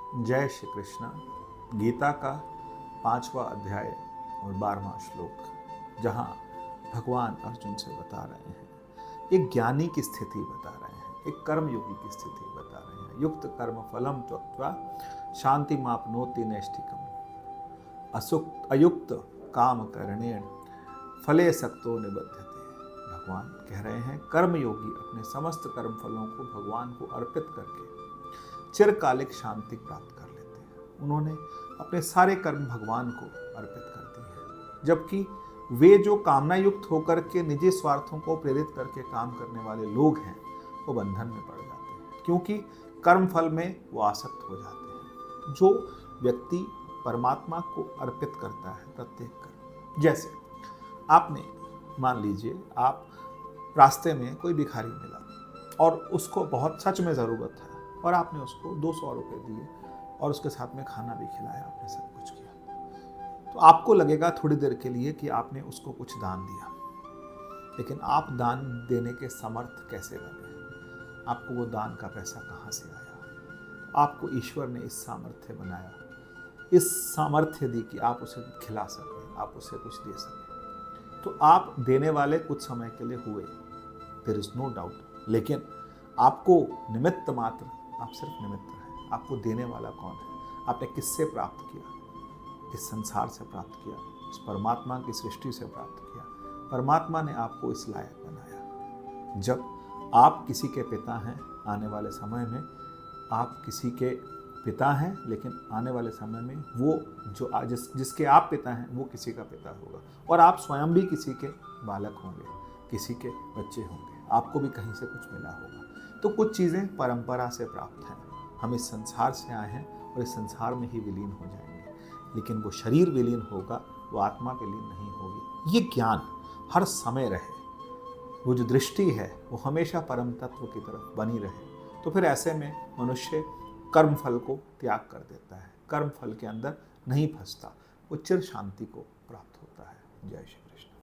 जय श्री कृष्ण। गीता का 5वां अध्याय और 12वां श्लोक, जहाँ भगवान अर्जुन से बता रहे हैं, एक ज्ञानी की स्थिति बता रहे हैं, एक कर्मयोगी की स्थिति बता रहे हैं। युक्त कर्म फलम त्यक्त्वा शांति मापनोति नैष्ठिकम अयुक्त काम करणेन फले सक्तो निबध्यते। भगवान कह रहे हैं, कर्मयोगी अपने समस्त कर्म फलों को भगवान को अर्पित करके चिरकालिक शांति प्राप्त कर लेते हैं। उन्होंने अपने सारे कर्म भगवान को अर्पित कर दिए हैं, जबकि वे जो कामना युक्त होकर के निजी स्वार्थों को प्रेरित करके काम करने वाले लोग हैं, वो बंधन में पड़ जाते हैं, क्योंकि कर्म फल में वो आसक्त हो जाते हैं। जो व्यक्ति परमात्मा को अर्पित करता है प्रत्येक कर्म, जैसे आपने मान लीजिए आप रास्ते में कोई भिखारी मिला और उसको बहुत सच में ज़रूरत है, और आपने उसको 200 रुपये दिए और उसके साथ में खाना भी खिलाया, आपने सब कुछ किया, तो आपको लगेगा थोड़ी देर के लिए कि आपने उसको कुछ दान दिया, लेकिन आप दान देने के समर्थ कैसे बने? आपको वो दान का पैसा कहाँ से आया? आपको ईश्वर ने इस सामर्थ्य बनाया, इस सामर्थ्य दी कि आप उसे खिला सकें, आप उसे कुछ दे सकें। तो आप देने वाले कुछ समय के लिए हुए, देयर इज नो डाउट, लेकिन आपको निमित्त मात्र, आप सिर्फ निमित्त हैं। आपको देने वाला कौन है? आपने किससे प्राप्त किया? इस संसार से प्राप्त किया, इस परमात्मा की सृष्टि से प्राप्त किया। परमात्मा ने आपको इस लायक बनाया। जब आप किसी के पिता हैं, आने वाले समय में आप किसी के पिता हैं, लेकिन आने वाले समय में वो जो जिसके आप पिता हैं, वो किसी का पिता होगा, और आप स्वयं भी किसी के बालक होंगे, किसी के बच्चे होंगे, आपको भी कहीं से कुछ मिला होगा। तो कुछ चीज़ें परंपरा से प्राप्त हैं। हम इस संसार से आए हैं और इस संसार में ही विलीन हो जाएंगे, लेकिन वो शरीर विलीन होगा, वो आत्मा विलीन नहीं होगी। ये ज्ञान हर समय रहे, वो जो दृष्टि है वो हमेशा परम तत्व की तरफ बनी रहे। तो फिर ऐसे में मनुष्य कर्म फल को त्याग कर देता है, कर्म फल के अंदर नहीं फंसता, वो चिर शांति को प्राप्त होता है। जय श्री।